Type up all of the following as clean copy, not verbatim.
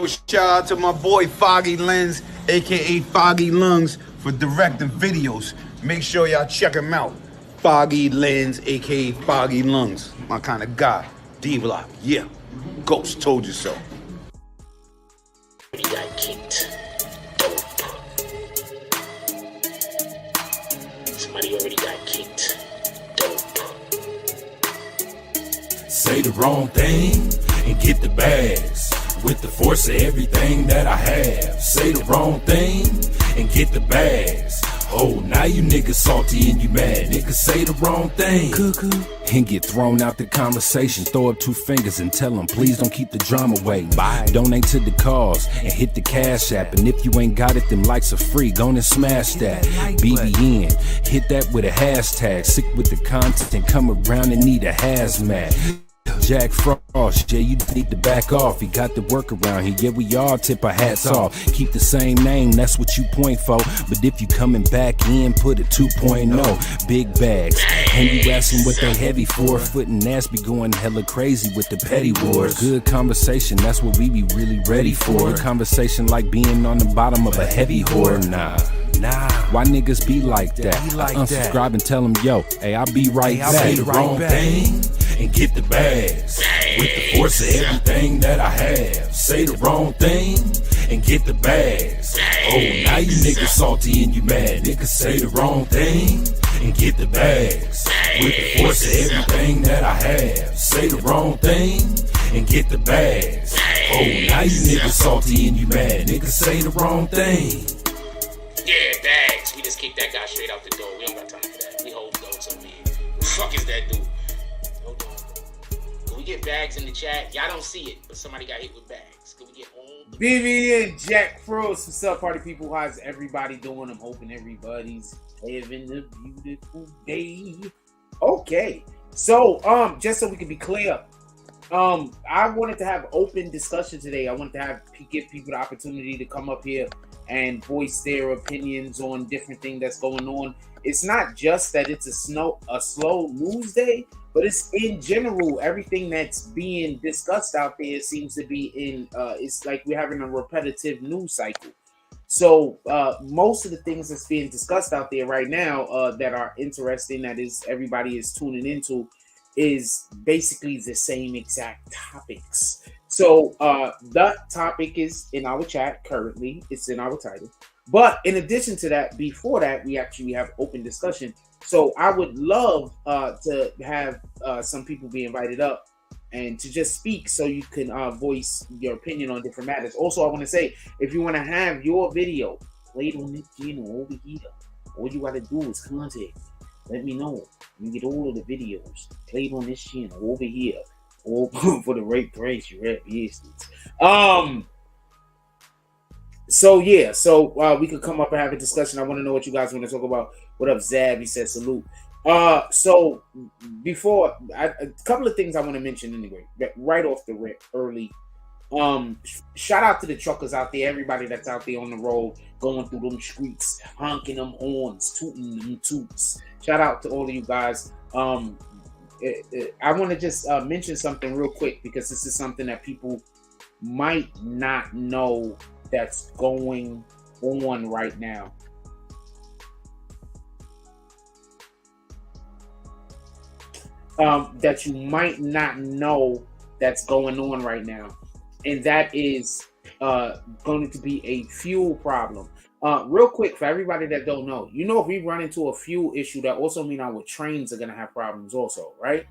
Shout out to my boy Foggy Lens, aka Foggy Lungs, for directing videos. Make sure y'all check him out. Foggy Lens, aka Foggy Lungs. My kind of guy. D-Block, yeah. Ghost told you so. He got kicked. Dope. Somebody already got kicked. Dope. Say the wrong thing and get the bags. With the force of everything that I have. Say the wrong thing and get the bags. Oh, now you niggas salty and you mad. Niggas say the wrong thing and get thrown out the conversation. Throw up two fingers and tell them, please don't keep the drama away. Bye. Donate to the cause and hit the cash app. And if you ain't got it, them likes are free. Go and smash that. BBN, hit that with a hashtag. Sick with the content and come around and need a hazmat. Jack Frost, yeah, you need to back off. He got the work around here, yeah, we all tip our hats off. Keep the same name, that's what you point for. But if you coming back in, put a 2.0. Big bags, and you asking what they heavy for. Foot and ass be going hella crazy with the petty wars. Good conversation, that's what we be really ready for. A conversation like being on the bottom of a heavy whore. Nah, why niggas be like that? Unsubscribe and tell them, yo, hey, I'll be right back. Say the wrong thing and get the bags. With the force of everything that I have. Say the wrong thing and get the bags. Oh, now you niggas salty and you mad. Niggas say the wrong thing and get the bags. With the force of everything that I have. Say the wrong thing and get the bags. Oh, now you niggas salty and you mad. Niggas say the wrong thing. Yeah, bags. We just kicked that guy straight out the door. We don't got time for that. We hold notes on me. Who the fuck is that dude? Hold on. Can we get bags in the chat? Y'all don't see it, but somebody got hit with bags. Can we get all the BBN Jack Frost. What's up, party people? How's everybody doing? I'm hoping everybody's having a beautiful day. Okay. So, just so we can be clear, I wanted to have open discussion today. I wanted to give people the opportunity to come up here and voice their opinions on different things that's going on. It's not just that it's a slow news day, but it's in general, everything that's being discussed out there seems to be in, it's like we're having a repetitive news cycle. So most of the things that's being discussed out there right now that are interesting, that is everybody is tuning into, is basically the same exact topics. So that topic is in our chat currently. It's in our title. But in addition to that, before that, we actually have open discussion. So I would love to have some people be invited up and to just speak so you can voice your opinion on different matters. Also, I want to say, if you want to have your video played on this channel over here, all you got to do is contact me. Let me know. You get all of the videos played on this channel over here. All for the right price, you rap business. So yeah, so we could come up and have a discussion. I want to know what you guys want to talk about. What up, Zab? He said salute. So before a couple of things I want to mention anyway, right off the rip early. Shout out to the truckers out there, everybody that's out there on the road, going through them streets, honking them horns, tooting them toots. Shout out to all of you guys. I want to just mention something real quick, because this is something that people might not know that's going on right now. That you might not know that's going on right now. And that is going to be a fuel problem. Real quick, for everybody that don't know, if we run into a fuel issue, that also means our trains are going to have problems also, right?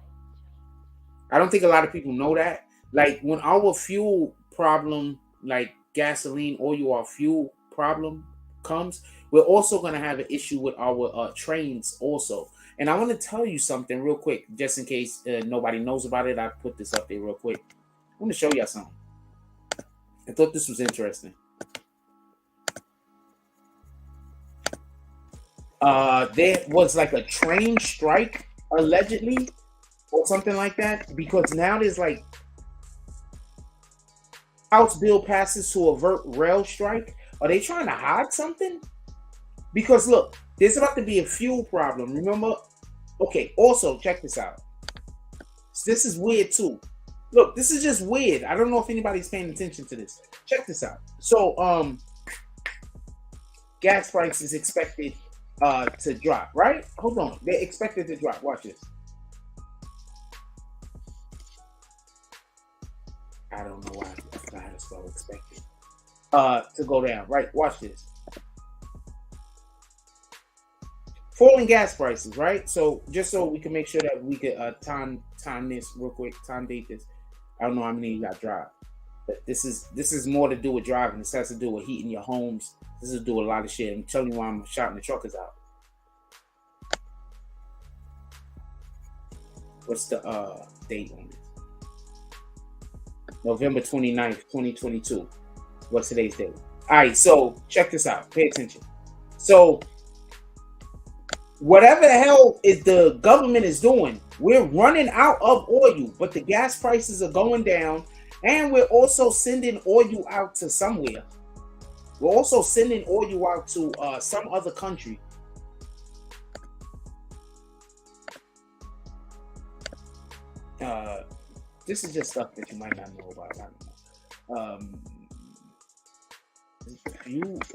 I don't think a lot of people know that. Like, when our fuel problem, like gasoline, oil, our fuel problem comes, we're also going to have an issue with our trains also. And I want to tell you something real quick, just in case nobody knows about it. I put this up there real quick. I want to show y'all something. I thought this was interesting. There was like a train strike, allegedly, or something like that, because now there's like House bill passes to avert rail strike. Are they trying to hide something? Because look, there's about to be a fuel problem. Remember? Okay, also check this out. This is weird too. Look, this is just weird. I don't know if anybody's paying attention to this. Check this out. So, gas price is expected to drop, right? Hold on. They're expected to drop. Watch this. I don't know why I forgot how to spell expected. To go down, right? Watch this. Falling gas prices, right? So just so we can make sure that we could time this real quick, time date this. I don't know how many of you got drive, but this is more to do with driving. This has to do with heating your homes. This is to do with a lot of shit. I'm telling you why I'm shouting the truckers out. What's the date on this? November 29th, 2022. What's today's date? All right, so check this out. Pay attention. So whatever the hell is the government is doing, we're running out of oil, but the gas prices are going down, and we're also sending oil out to somewhere. We're also sending oil out to some other country. This is just stuff that you might not know about. I don't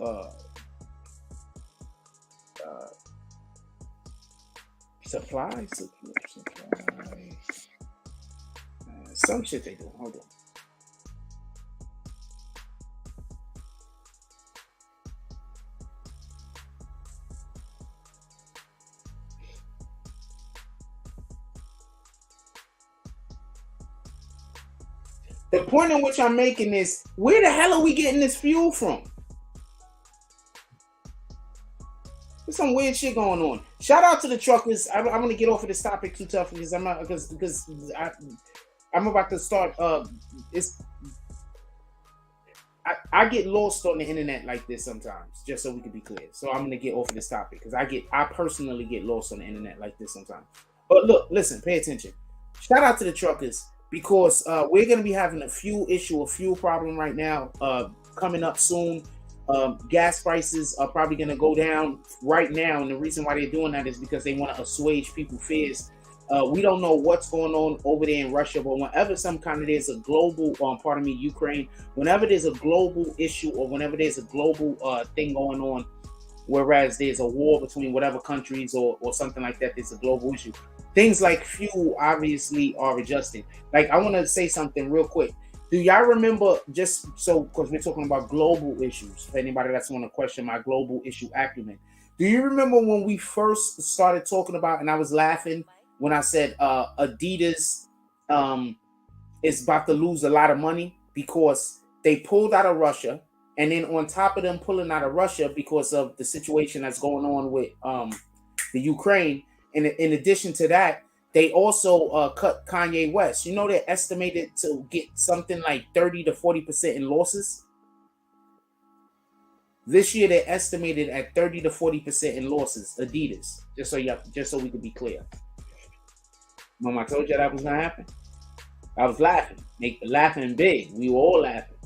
know. Supply. Some shit they do. Hold on. The point in which I'm making is, where the hell are we getting this fuel from? There's some weird shit going on. Shout out to the truckers. I'm gonna get off of this topic too tough because I'm about to start. I get lost on the internet like this sometimes, just so we can be clear. So I'm gonna get off of this topic because I personally get lost on the internet like this sometimes. But look, listen, pay attention. Shout out to the truckers. Because we're going to be having a fuel problem right now coming up soon. Gas prices are probably going to go down right now. And the reason why they're doing that is because they want to assuage people's fears. We don't know what's going on over there in Russia, but whenever there's a global, Ukraine, whenever there's a global issue or whenever there's a global thing going on, whereas there's a war between whatever countries or something like that, there's a global issue. Things like fuel obviously are adjusting. Like, I want to say something real quick. Do y'all remember, just so, because we're talking about global issues, for anybody that's want to question my global issue acumen, do you remember when we first started talking about, and I was laughing when I said Adidas is about to lose a lot of money because they pulled out of Russia, and then on top of them pulling out of Russia because of the situation that's going on with the Ukraine, in addition to that, they also cut Kanye West. You know, they're estimated to get something like 30 to 40% in losses. This year, they're estimated at 30 to 40% in losses. Adidas, just so we can be clear. Remember, I told you that was gonna happen. I was laughing big. We were all laughing.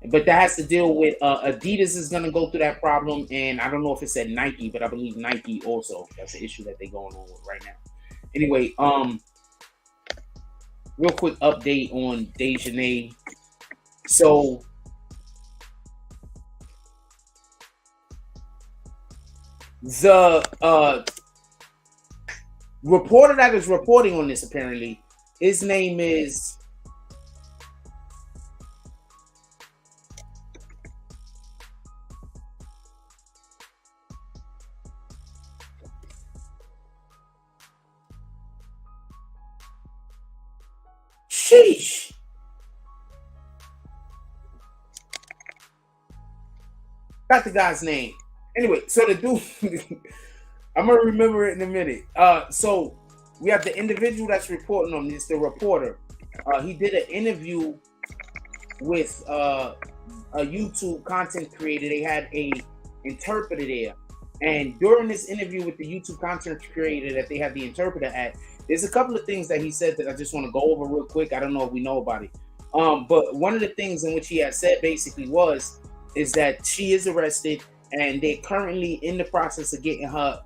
But that has to deal with Adidas is going to go through that problem. And I don't know if it said Nike, but I believe Nike also. That's the issue that they're going on with right now. Anyway, real quick update on Daejanae. So, the reporter that is reporting on this, apparently, his name is... Sheesh. Got the guy's name. Anyway, so the dude, I'm gonna remember it in a minute. So we have the individual that's reporting on this, the reporter. He did an interview with a YouTube content creator. They had a interpreter there, and during this interview with the YouTube content creator that they have the interpreter at, there's a couple of things that he said that I just want to go over real quick. I don't know if we know about it. But one of the things in which he had said basically is that she is arrested and they're currently in the process of getting her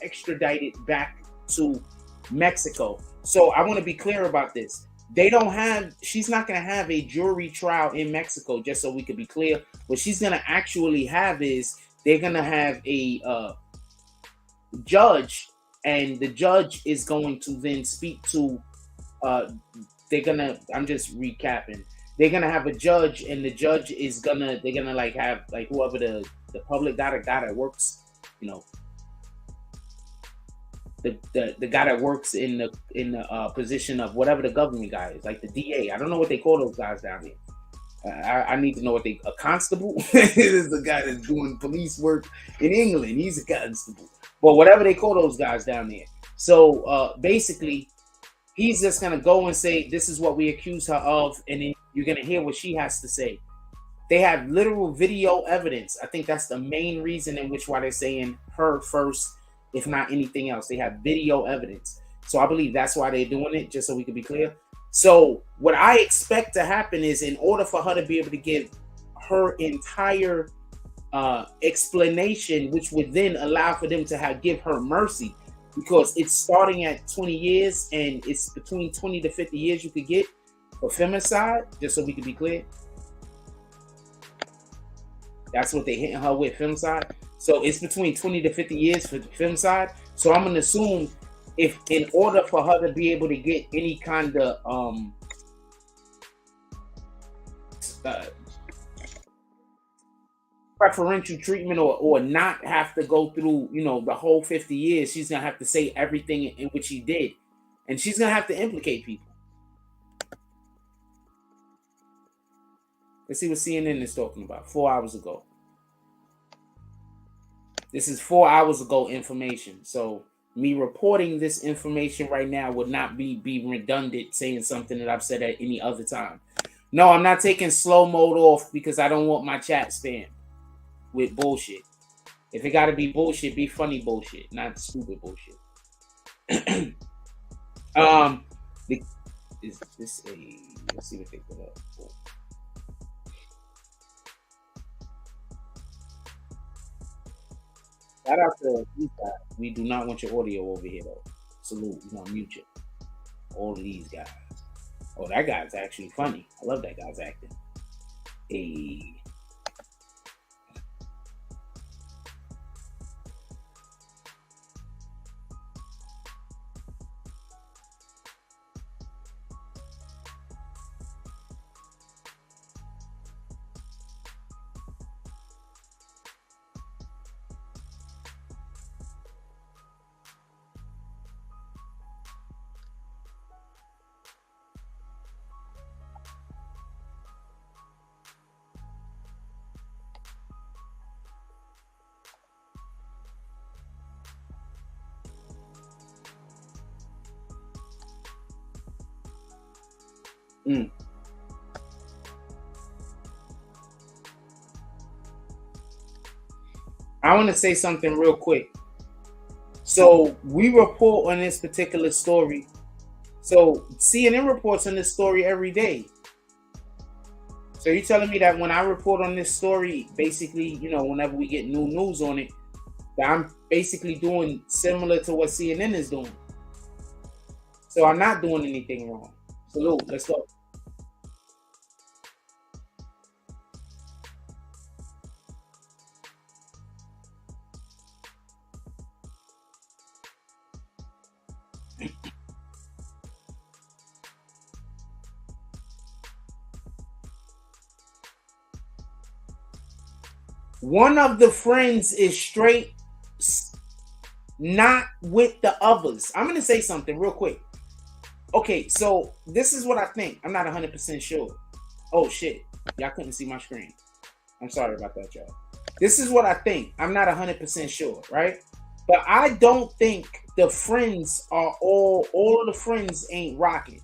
extradited back to Mexico. So I want to be clear about this. they don't have, she's not going to have a jury trial in Mexico, just so we could be clear. What she's going to actually have is they're going to have a judge, and the judge is going to then speak to, they're going to, I'm just recapping. They're going to have a judge, and the judge is they're going to like have like whoever the public guy that works, you know, the guy that works in the position of whatever the government guy is, like the DA. I don't know what they call those guys down here. I need to know what a constable is. The guy that's doing police work in England. He's a constable. But whatever they call those guys down there. So basically, he's just gonna go and say, "This is what we accuse her of," and then you're gonna hear what she has to say. They have literal video evidence. I think that's the main reason in which why they're saying her first, if not anything else. They have video evidence. So I believe that's why they're doing it, just so we can be clear. So what I expect to happen is, in order for her to be able to give her entire explanation, which would then allow for them to give her mercy, because it's starting at 20 years and it's between 20 to 50 years you could get for femicide, just so we can be clear. That's what they're hitting her with, femicide. So it's between 20 to 50 years for femicide. So I'm gonna assume, if in order for her to be able to get any kind of preferential treatment or not have to go through, you know, the whole 50 years, she's gonna have to say everything in which she did, and she's gonna have to implicate people. Let's see what CNN is talking about 4 hours ago. This is 4 hours ago information. So me reporting this information right now would not be redundant saying something that I've said at any other time. No, I'm not taking slow mode off because I don't want my chat spam with bullshit. If it got to be bullshit, be funny bullshit, not stupid bullshit. Is this a, let's see what they put up. Shout out to these guys. We do not want your audio over here, though. Salute. We're going to mute you. All of these guys. Oh, that guy's actually funny. I love that guy's acting. Hey. I want to say something real quick. So we report on this particular story. So CNN reports on this story every day. So you're telling me that when I report on this story, basically, you know, whenever we get new news on it, that I'm basically doing similar to what CNN is doing. So I'm not doing anything wrong. Salute. Let's go. One of the friends is straight not with the others. I'm going to say something real quick. Okay, so this is what I think. I'm not 100% sure. Oh, shit. Y'all couldn't see my screen. I'm sorry about that, y'all. This is what I think. I'm not 100% sure, right? But I don't think the friends are all of the friends ain't rocking.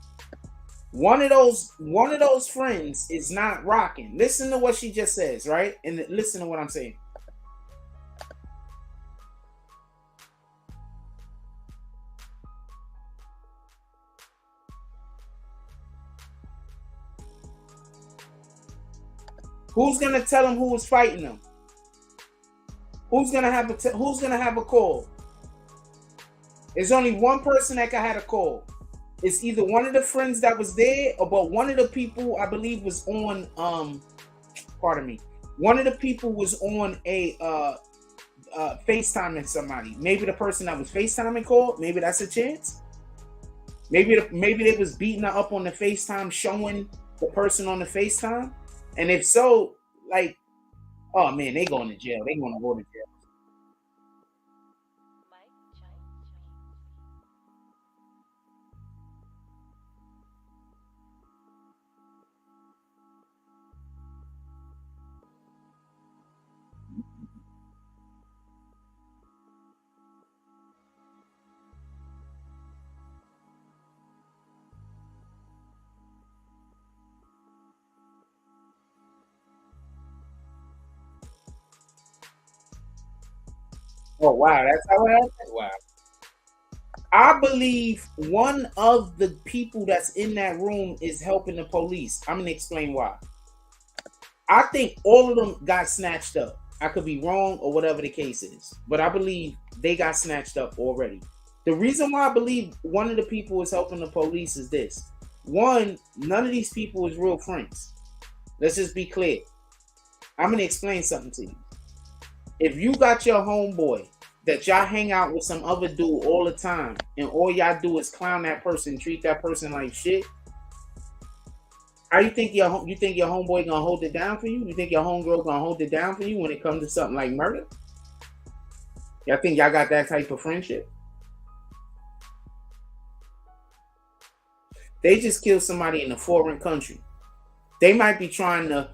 One of those friends is not rocking. Listen to what she just says, right? And listen to what I'm saying. Who's gonna tell him who was fighting them? Who's gonna have a call? There's only one person that can have a call. It's either one of the friends that was there, or but one of the people I believe was on pardon me. One of the people was on a FaceTiming somebody. Maybe the person that was FaceTiming called. Maybe that's a chance. Maybe they was beating her up on the FaceTime, showing the person on the FaceTime. And if so, like, oh man, they going to jail. They gonna go to jail. Oh wow, that's how it happened. Wow. I believe one of the people that's in that room is helping the police. I'm gonna explain why. I think all of them got snatched up. I could be wrong or whatever the case is, but I believe they got snatched up already. The reason why I believe one of the people is helping the police is this. One, none of these people is real friends. Let's just be clear. I'm gonna explain something to you. If you got your homeboy that y'all hang out with some other dude all the time, and all y'all do is clown that person, treat that person like shit, how you think your homeboy gonna hold it down for you? You think your homegirl gonna hold it down for you when it comes to something like murder? Y'all think y'all got that type of friendship? They just killed somebody in a foreign country. They might be trying to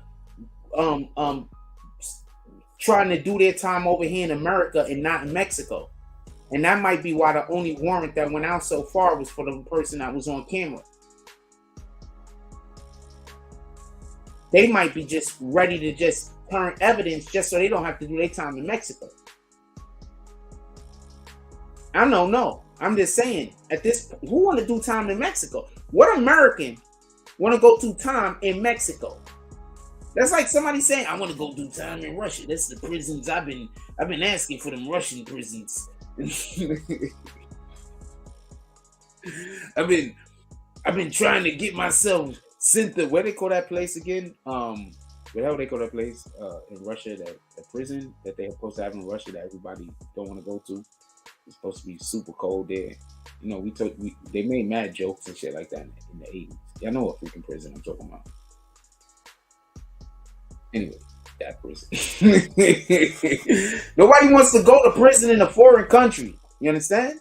do their time over here in America and not in Mexico. And that might be why the only warrant that went out so far was for the person that was on camera. They might be just ready to just turn evidence just so they don't have to do their time in Mexico. I don't know. I'm just saying, at this, who want to do time in Mexico? What American want to go do time in Mexico? That's like somebody saying, I want to go do time in Russia. That's the prisons I've been asking for, them Russian prisons. I've been trying to get myself sent to, where they call that place again? Where the hell they call that place in Russia, that the prison that they're supposed to have in Russia that everybody don't want to go to. It's supposed to be super cold there. You know, they made mad jokes and shit like that in the 80s. Y'all know what freaking prison I'm talking about. Anyway, that prison. Nobody wants to go to prison in a foreign country. You understand?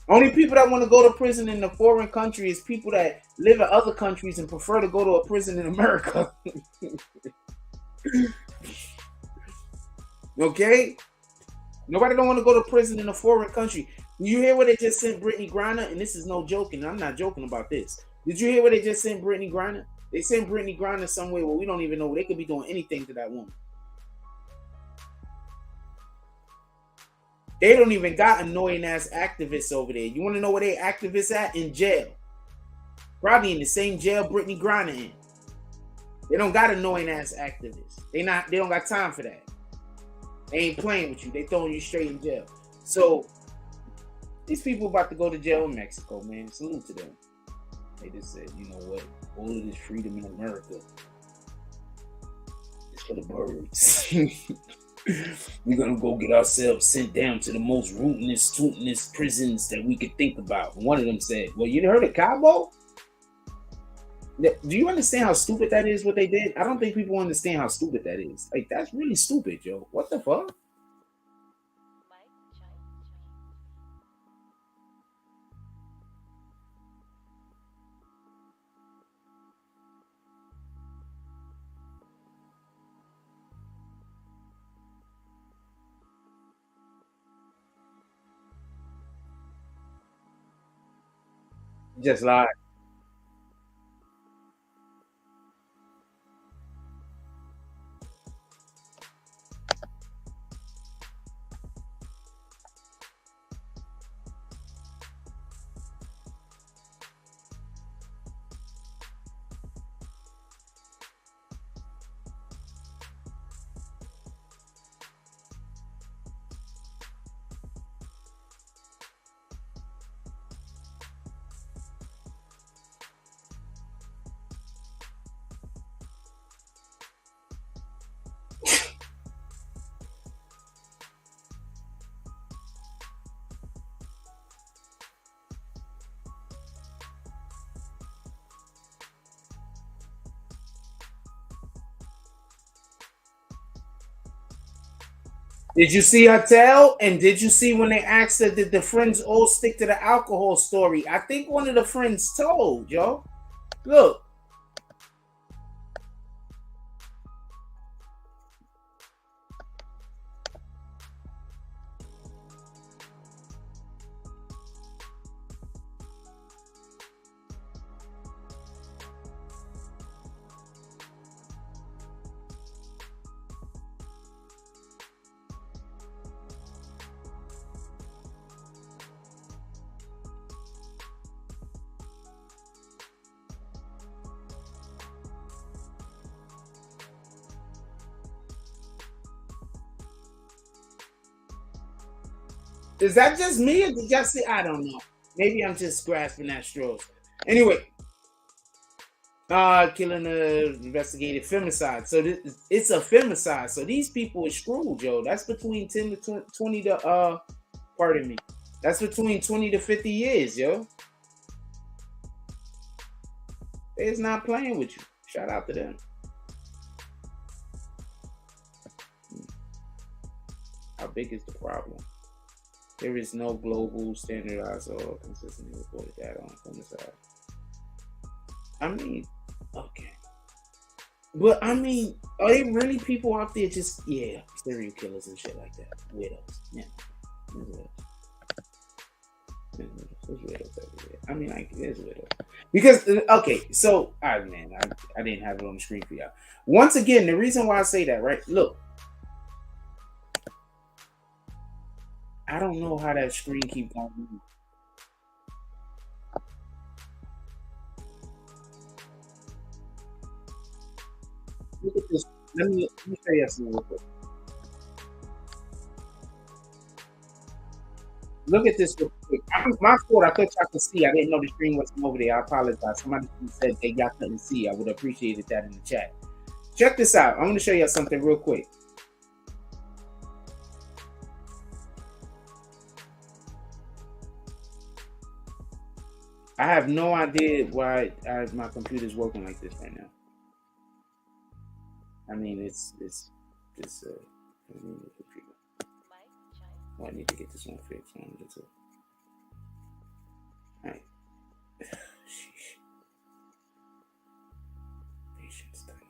Only people that want to go to prison in a foreign country is people that live in other countries and prefer to go to a prison in America. Okay? Nobody don't want to go to prison in a foreign country. You hear where they just sent Brittany Griner? And this is no joking. I'm not joking about this. Did you hear where they just sent Brittany Griner? They sent Brittany Griner somewhere where we don't even know. They could be doing anything to that woman. They don't even got annoying ass activists over there. You want to know where they activists at? In jail. Probably in the same jail Brittany Griner in. They don't got annoying ass activists. They don't got time for that. They ain't playing with you. They throwing you straight in jail. So these people about to go to jail in Mexico, man. Salute to them. They just said, you know what? All of this freedom in America is for the birds. We're gonna go get ourselves sent down to the most rootinest prisons that we could think about. One of them said, well, you heard of Cabo? Do you understand how stupid that is, what they did? I don't think people understand how stupid that is. Like, that's really stupid, yo. What the fuck? Just lied. Did you see her tell? And did you see when they asked her, did the friends all stick to the alcohol story? I think one of the friends told, yo. Look. Is that just me, or did y'all see? I don't know. Maybe I'm just grasping at straws. Anyway, killing a investigated femicide. So it's a femicide. So these people are screwed, yo. That's between 10 to 20 to pardon me. That's between 20 to 50 years, yo. They's not playing with you. Shout out to them. How big is the problem? There is no global standardized or consistently reported data on femicide. I mean, okay. But I mean, are there really people out there just, serial killers and shit like that? Widows. Yeah. There's widows everywhere. I mean, like, there's widows. Because, okay, so, I didn't have it on the screen for y'all. Once again, the reason why I say that, right? Look. I don't know how that screen keep going. Look at this. Let me show you something real quick. Look at this real quick. My fault. I thought y'all could see. I didn't know the screen wasn't over there. I apologize. Somebody said they y'all couldn't see. I would have appreciated that in the chat. Check this out. I'm going to show you something real quick. I have no idea why my computer's working like this right now. I mean, it's I need to get this one fixed. All right. Patience, let me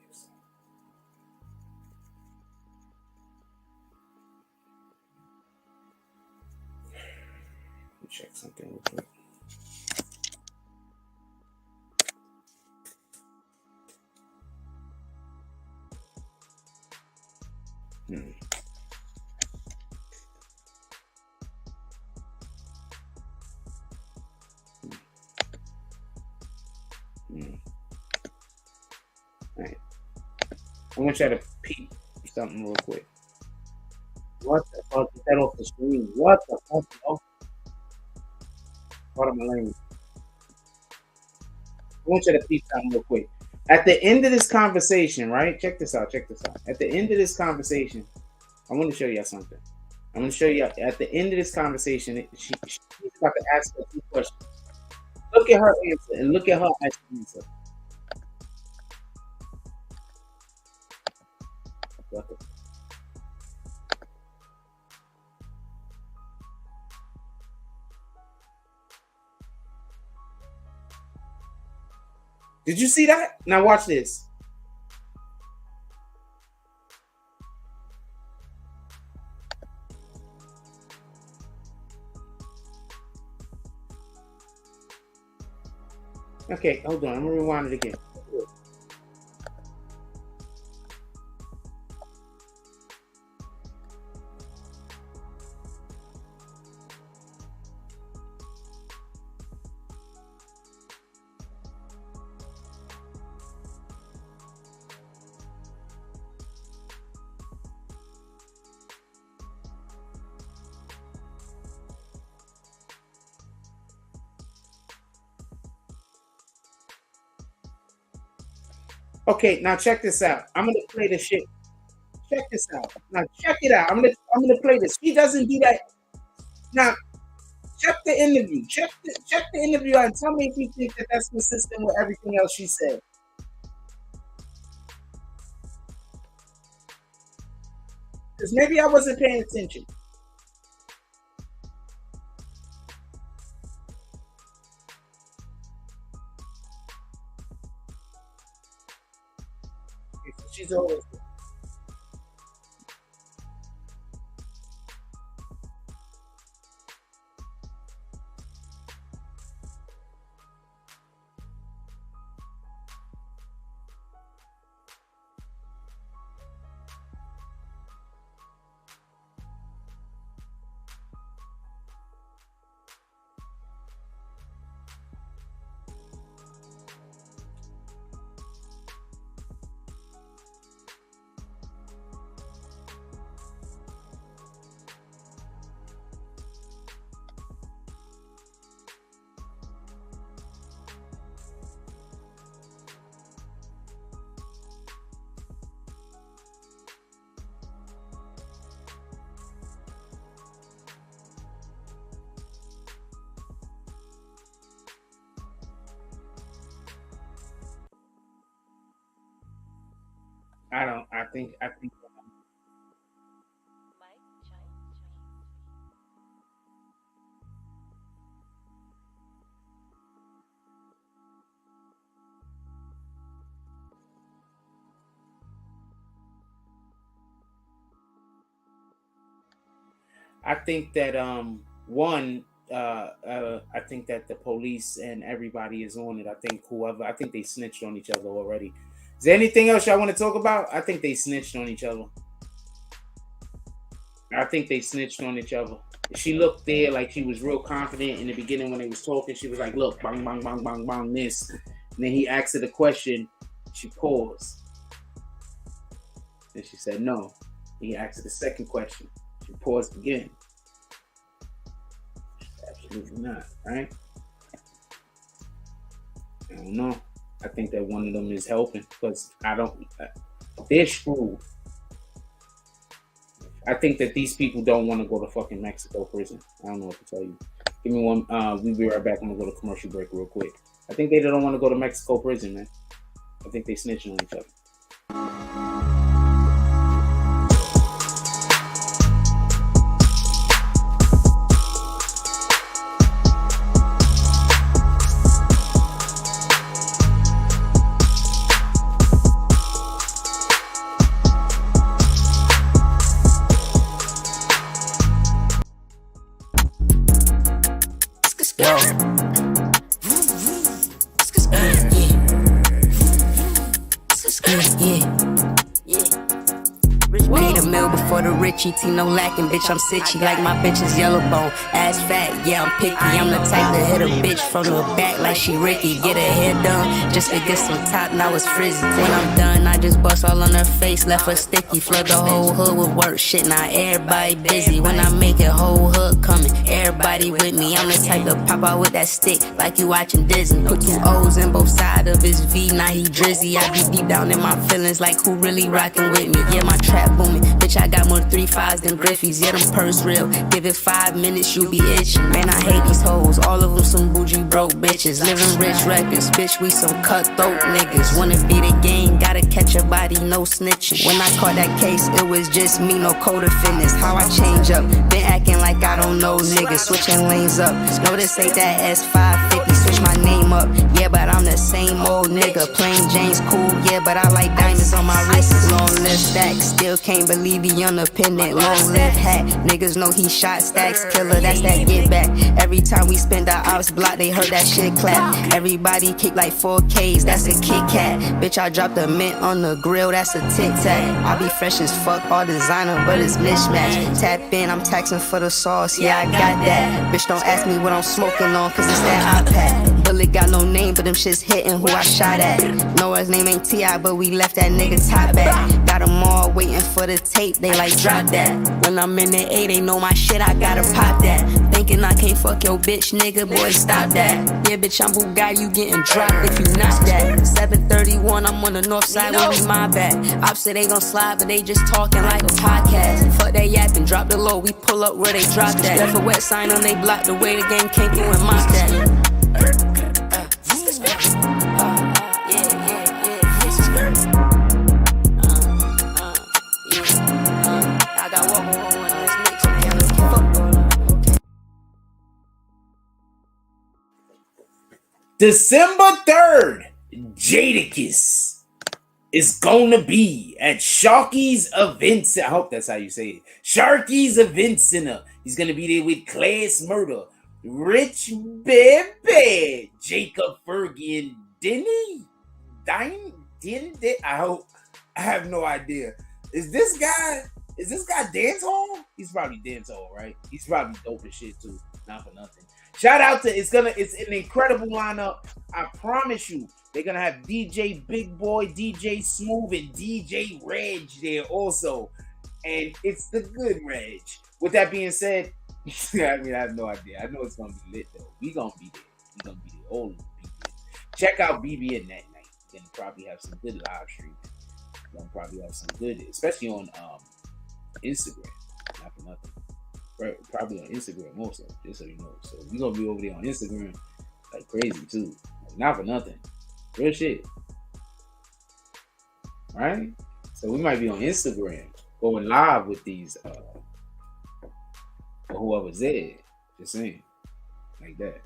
check something real quick. Right. I want y'all to peep something real quick. What the fuck? Get that off the screen. What the fuck? Oh. Pardon my language. I want you to peep something real quick. At the end of this conversation, right? Check this out. At the end of this conversation, I want to show you something. I'm going to show you at the end of this conversation, she's about to ask her 2 questions. Look at her answer and look at her answer. Did you see that? Now watch this. Okay, hold on. I'm gonna rewind it again. Okay, now check this out. I'm gonna play the shit. Check this out. Now check it out. I'm gonna play this. She doesn't do that. Now check the interview. Check the interview out and tell me if you think that that's consistent with everything else she said. Because maybe I wasn't paying attention. Okay, so she's always there. I think that one I think that the police and everybody is on it. I think they snitched on each other already. Is there anything else y'all want to talk about? I think they snitched on each other. She looked there like she was real confident in the beginning when they was talking. She was like, look, bang, bang, bang, bang, bang, this. And then he asked her the question. She paused. And she said no. He asked her the second question. She paused again. Absolutely not, right? I don't know. I think that one of them is helping because they're screwed. I think that these people don't want to go to fucking Mexico prison. I don't know what to tell you. Give me one. We'll be right back. I'm going to go to commercial break real quick. I think they don't want to go to Mexico prison, man. I think they snitching on each other. Richie, no lacking, bitch, I'm sitchy like my bitch is yellow bone. Ass fat, yeah, I'm picky. I'm the type to hit a bitch from the back like she Ricky. Get her hair done just to get some top, now it's frizzy. When I'm done, I just bust all on her face, left her sticky. Flood the whole hood with work, shit, now everybody busy. When I make it, whole hood coming, everybody with me. I'm the type to pop out with that stick like you watching Disney. Put 2 O's in both sides of his V, now he drizzy. I be deep down in my feelings like who really rocking with me. Yeah, my trap booming, bitch, I got more 3 5s than Griffies. Yeah, them purse real, give it 5 minutes, you be itching. Man, I hate these hoes, all of them some bougie broke bitches. Living rich records, bitch, we some cutthroat niggas. Wanna be the game, gotta catch a body, no snitching. When I caught that case, it was just me, no code of fitness. How I change up, been acting like I don't know niggas. Switching lanes up, no this ain't that S550, switch my name up. Yeah, but I'm the same old nigga. Plain Jane's cool, yeah, but I like diamonds on my wrist. Long live stacks, still can't believe he independent. Long live hat, niggas know he shot stacks. Killer, that's that get back. Every time we spend our ops block, they heard that shit clap. Everybody kick like 4Ks, that's a Kit Kat. Bitch, I dropped a mint on the grill, that's a Tic Tac. I be fresh as fuck, all designer, but it's mismatch. Tap in, I'm taxing for the sauce, yeah, I got that. Bitch, don't ask me what I'm smoking on, cause it's that iPad. Bullet got no name, but them shits hitting who I shot at. Know his name ain't T.I., but we left that nigga top back. Got them all waiting for the tape, they like drop that. When I'm in the A, they know my shit, I gotta pop that. Thinking I can't fuck your bitch, nigga, boy, stop that. Yeah, bitch, I'm Bugatti, you getting dropped if you not that. 731, I'm on the north side, where we my back. Ops say they gon' slide, but they just talking like a podcast. Fuck that yapping, drop the low, we pull up where they drop that. Left a wet sign on they block, the way the game came through and mock that. December 3rd, Jadakiss is gonna be at Sharky's Event Center. I hope that's how you say it. Sharky's Event Center. He's gonna be there with Class Murder, Rich Baby, Jacob Fergie, and Denny. I hope. I have no idea. Is this guy dance hall? He's probably dance hall, right? He's probably dope as shit too. Not for nothing. Shout out to it's an incredible lineup. I promise you, they're gonna have DJ Big Boy, DJ Smooth, and DJ Reg there also. And it's the good Reg. With that being said, I mean, I have no idea. I know it's gonna be lit though. We gonna be there. We gonna be there. All of be there. Check out BBN that night. Gonna probably have some good live streaming. Gonna probably have some good, especially on Instagram. Not for nothing. Right, probably on Instagram also, just so you know. So we're gonna be over there on Instagram like crazy too. Like, not for nothing. Real shit. Right? So we might be on Instagram going live with these whoever's there. Just saying. Like that.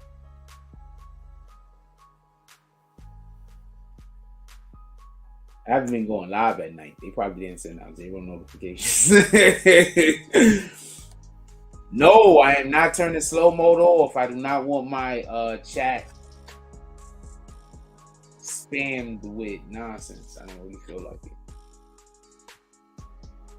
I haven't been going live at night. They probably didn't send out 0 notifications. No, I am not turning slow mode off. I do not want my chat spammed with nonsense. I don't really feel like it.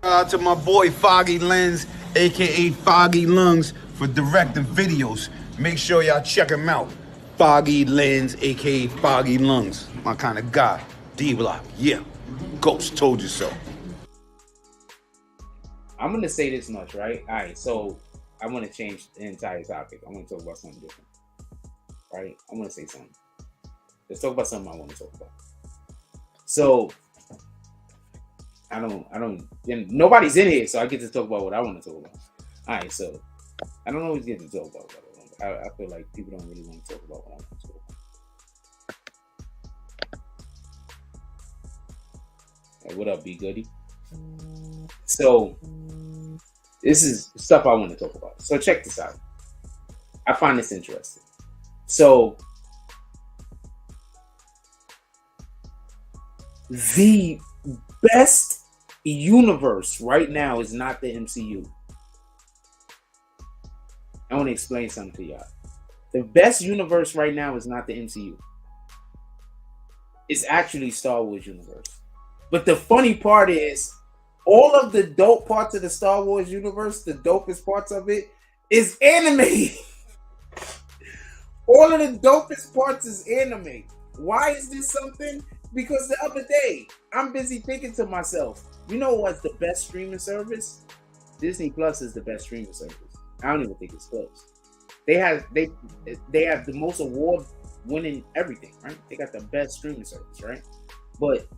Shout out to my boy Foggy Lens, aka Foggy Lungs, for directing videos. Make sure y'all check him out. Foggy Lens, aka Foggy Lungs. My kind of guy. D-Block, yeah. Ghost told you so. I'm gonna say this much, right? All right, so I want to change the entire topic. I want to talk about something different, right? I want to say something. Let's talk about something I want to talk about. So nobody's in here, so I get to talk about what I want to talk about. All right, so I don't always get to talk about what I want. I feel like people don't really want to talk about what I want to talk about. Hey, what up, B Goody? So this is stuff I want to talk about. So check this out. I find this interesting. So the best universe right now is not the MCU. I want to explain something to y'all. The best universe right now is not the MCU. It's actually Star Wars universe. But the funny part is, all of the dope parts of the Star Wars universe, the dopest parts of it, is anime. All of the dopest parts is anime. Why is this something? Because the other day, I'm busy thinking to myself, you know what's the best streaming service? Disney Plus is the best streaming service. I don't even think it's close. They have the most award-winning everything, right? They got the best streaming service, right? But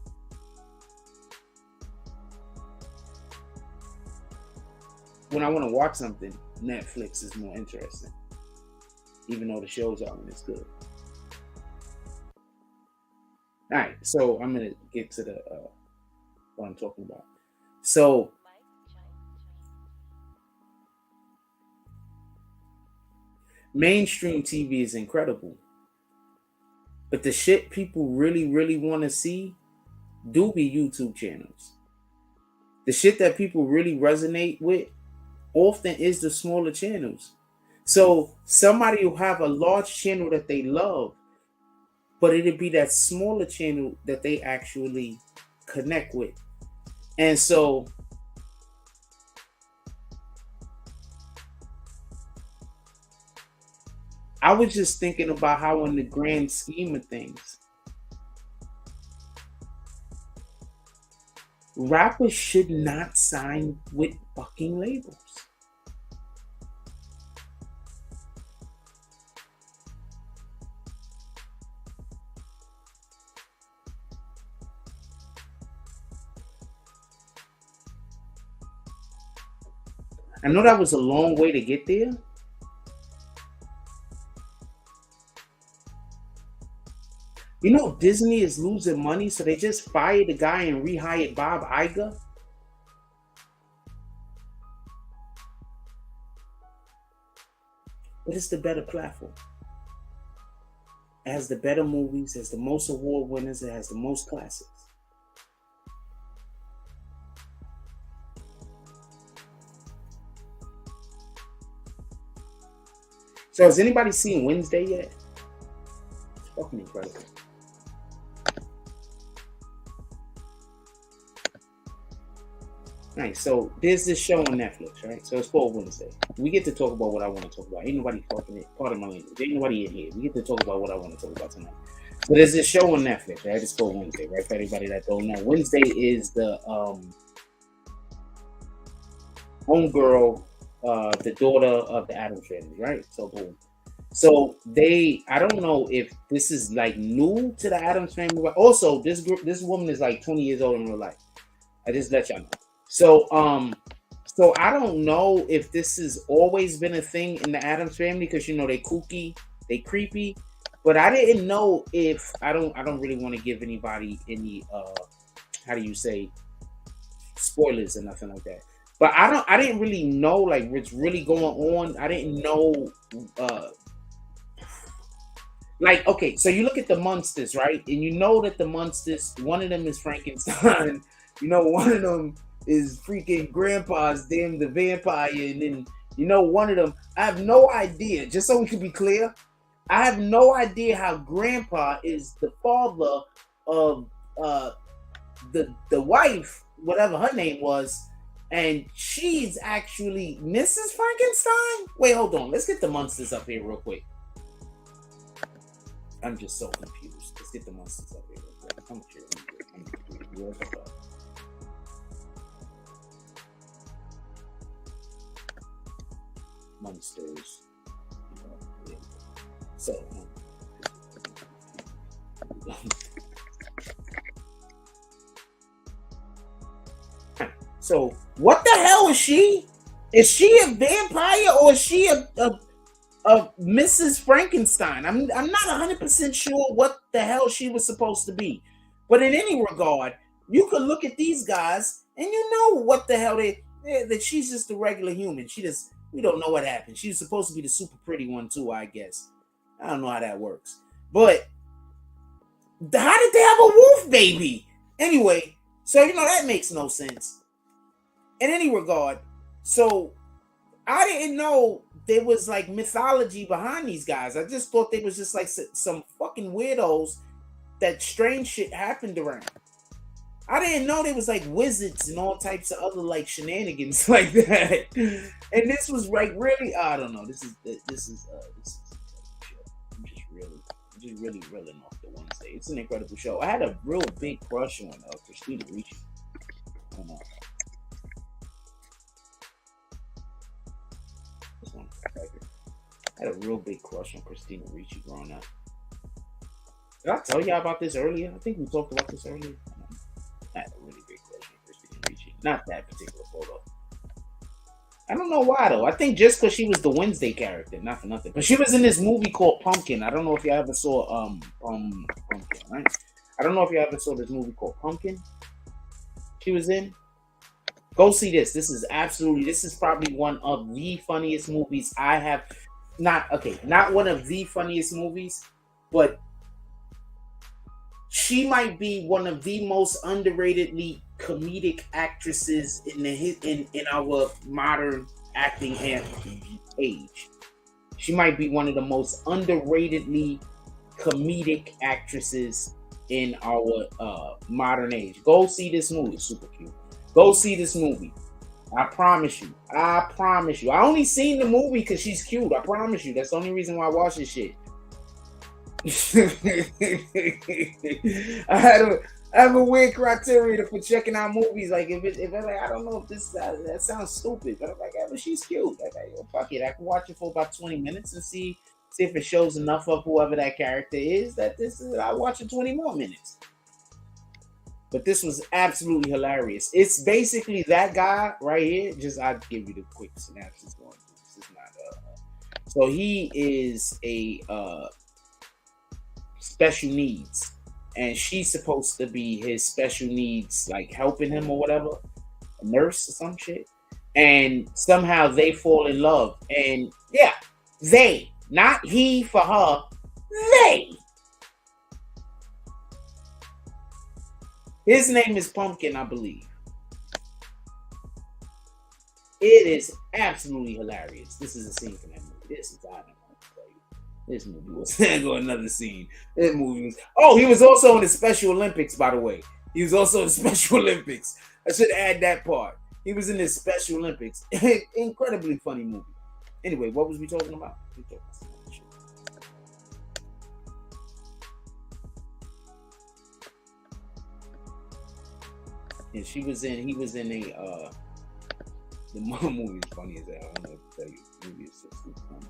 when I want to watch something, Netflix is more interesting, even though the shows are when it's good. All right, so I'm gonna get to the what I'm talking about. So mainstream TV is incredible, but the shit people really, really want to see do be YouTube channels. The shit that people really resonate with often is the smaller channels. So somebody will have a large channel that they love, but it'll be that smaller channel that they actually connect with. And so I was just thinking about how in the grand scheme of things, rappers should not sign with fucking labels. I know that was a long way to get there. You know, Disney is losing money, so they just fired the guy and rehired Bob Iger. But it's the better platform. It has the better movies, it has the most award winners, it has the most classics. So has anybody seen Wednesday yet? It's fucking incredible. Right, so there's this show on Netflix, right? So it's called Wednesday. We get to talk about what I want to talk about. Ain't nobody fucking it. Pardon my language. Ain't nobody in here. We get to talk about what I want to talk about tonight. So there's this show on Netflix, right? It's called Wednesday, right? For everybody that don't know, Wednesday is the homegirl, the daughter of the Addams family, right? So boom. So I don't know if this is like new to the Addams family, but also this woman is like 20 years old in real life. I just let y'all know. So I don't know if this has always been a thing in the Addams family because they kooky, they creepy, but I didn't know if I don't really want to give anybody any how do you say spoilers or nothing like that. But I didn't really know like what's really going on. I didn't know like, okay, so you look at the Munsters, right? And you know that the Munsters, one of them is Frankenstein, one of them is freaking Grandpa's damn the vampire, and then one of them, I have no idea, just so we can be clear, I have no idea how Grandpa is the father of the wife, whatever her name was, and she's actually Mrs. Frankenstein. Wait, hold on, let's get the Munsters up here real quick. I'm just so confused. Let's get the Munsters up here real quick. I'm sure. Munsters. So what the hell is she? Is she a vampire or is she a Mrs. Frankenstein? I'm not 100% sure what the hell she was supposed to be. But in any regard, you could look at these guys and you know what the hell that she's just a regular human. We don't know what happened. She's supposed to be the super pretty one too, I guess. I don't know how that works. But how did they have a wolf baby? Anyway, so that makes no sense. In any regard, so I didn't know there was like mythology behind these guys. I just thought they was just like some fucking weirdos that strange shit happened around. I didn't know there was like wizards and all types of other like shenanigans like that. And this was like really, I don't know. This is I'm just really reeling off the Wednesday. It's an incredible show. I had a real big crush on Christina Ricci. This one, I had a real big crush on Christina Ricci growing up. Did I tell y'all about this earlier? I think we talked about this earlier. I had a really big crush on Christina Ricci. Not that particular photo. I don't know why though. I think just because she was the Wednesday character, not for nothing. But she was in this movie called Pumpkin. I don't know if you ever saw Pumpkin, right? I don't know if you ever saw this movie called Pumpkin. She was in. Go see this. This is probably one of the funniest movies I have. Not one of the funniest movies, but she might be one of the most underratedly comedic actresses in our modern acting age. She might be one of the most underratedly comedic actresses in our modern age. Go see this movie. It's super cute. Go see this movie. I promise you. I only seen the movie because she's cute. I promise you. That's the only reason why I watch this shit. I have a weird criteria for checking out movies. Like if I'm like, I don't know if this that sounds stupid, but I'm like, yeah, but she's cute. Like, fuck it, I can watch it for about 20 minutes and see if it shows enough of whoever that character is that I'll watch it 20 more minutes. But this was absolutely hilarious. It's basically that guy right here. I'll give you the quick synopsis going. This is not so he is a special needs, and she's supposed to be his special needs, like helping him or whatever, a nurse or some shit. And somehow they fall in love. And yeah, they, not he for her, they His name is Pumpkin, I believe. It is absolutely hilarious. This is a scene from that movie. This is, I don't know what to tell you. This movie was go another scene. This movie was. Oh, he was also in the Special Olympics, by the way. He was also in the Special Olympics. I should add that part. He was in the Special Olympics. Incredibly funny movie. Anyway, what was we talking about? And he was in a the movie is funny as hell. I don't know what to tell you. The movie is so super funny.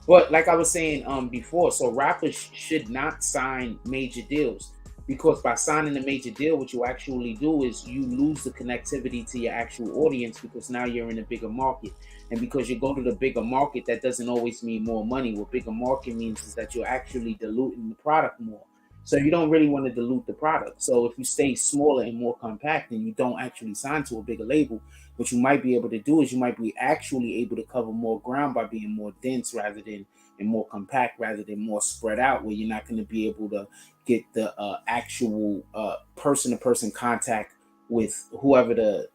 But like I was saying before, so rappers should not sign major deals, because by signing a major deal, what you actually do is you lose the connectivity to your actual audience, because now you're in a bigger market. And because you go to the bigger market, that doesn't always mean more money. What bigger market means is that you're actually diluting the product more. So you don't really want to dilute the product. So if you stay smaller and more compact and you don't actually sign to a bigger label, what you might be able to do is you might be actually able to cover more ground by being more dense and more compact rather than more spread out, where you're not going to be able to get the actual person-to-person contact with whoever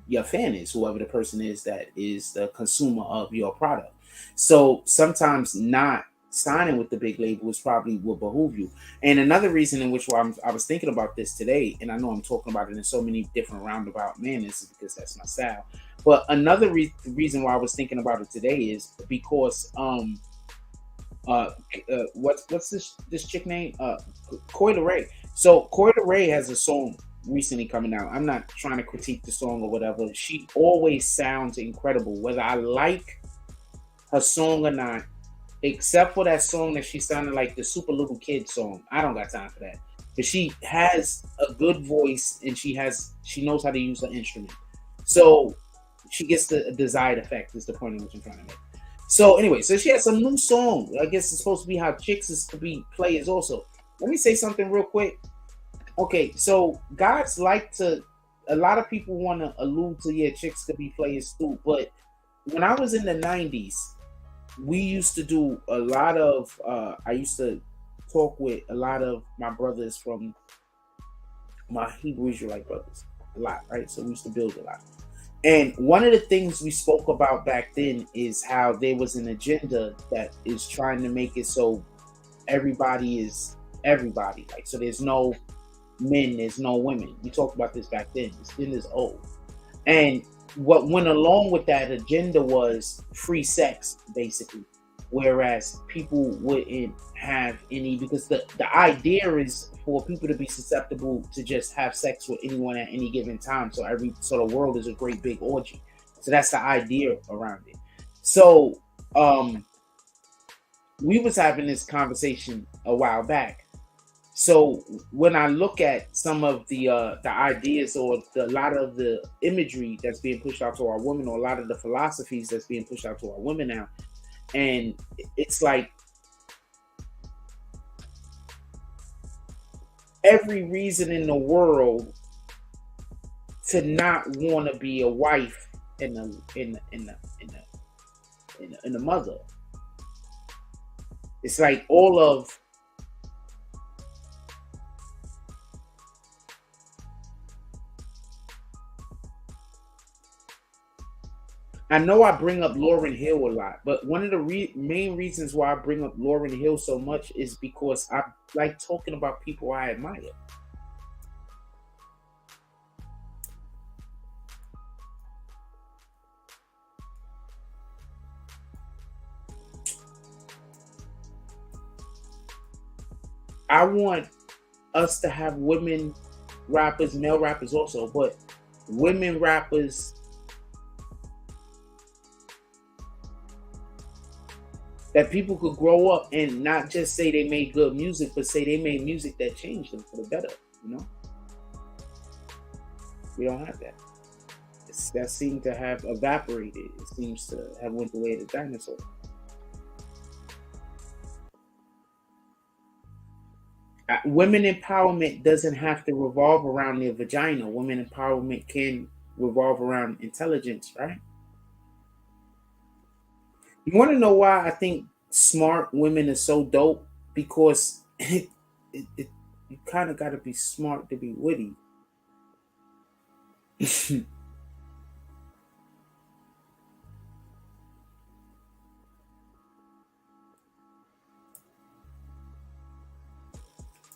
your fan is, whoever the person is that is the consumer of your product. So sometimes not signing with the big label is probably will behoove you. And another reason in which I was thinking about this today, and I know I'm talking about it in so many different roundabout manners because that's my style, but another reason why I was thinking about it today is because what's this chick name? Coi Leray. So Coi Leray has a song recently coming out. I'm not trying to critique the song or whatever. She always sounds incredible, whether I like her song or not. Except for that song that she sounded like the Super Little Kid song. I don't got time for that. But she has a good voice and she knows how to use her instrument. So she gets the desired effect is the point in which I'm trying to make. So anyway, so she has some new song. I guess it's supposed to be how chicks is to be players also. Let me say something real quick. Okay, so guys like to, a lot of people want to allude to, yeah, chicks could be players too. But when I was in the 90s, we used to do a lot of, I used to talk with a lot of my brothers from my Hebrew Israelite brothers, a lot, right? So we used to build a lot. And one of the things we spoke about back then is how there was an agenda that is trying to make it so everybody is everybody. Like, so there's no men, there's no women. We talked about this back then. This thing is old. And what went along with that agenda was free sex, basically, whereas people wouldn't have any, because the idea is for people to be susceptible to just have sex with anyone at any given time, so the world is a great big orgy. So that's the idea around it. So we was having this conversation a while back. So when I look at some of the ideas or a lot of the imagery that's being pushed out to our women, or a lot of the philosophies that's being pushed out to our women now, and it's like every reason in the world to not want to be a wife and a mother. It's like all of I know I bring up Lauryn Hill a lot, but one of the main reasons why I bring up Lauryn Hill so much is because I like talking about people I admire. I want us to have women rappers, male rappers also, but women rappers that people could grow up and not just say they made good music, but say they made music that changed them for the better, you know? We don't have that. That seemed to have evaporated. It seems to have went the way of the dinosaur. Women empowerment doesn't have to revolve around their vagina. Women empowerment can revolve around intelligence, right? You want to know why I think smart women are so dope? Because you kind of got to be smart to be witty.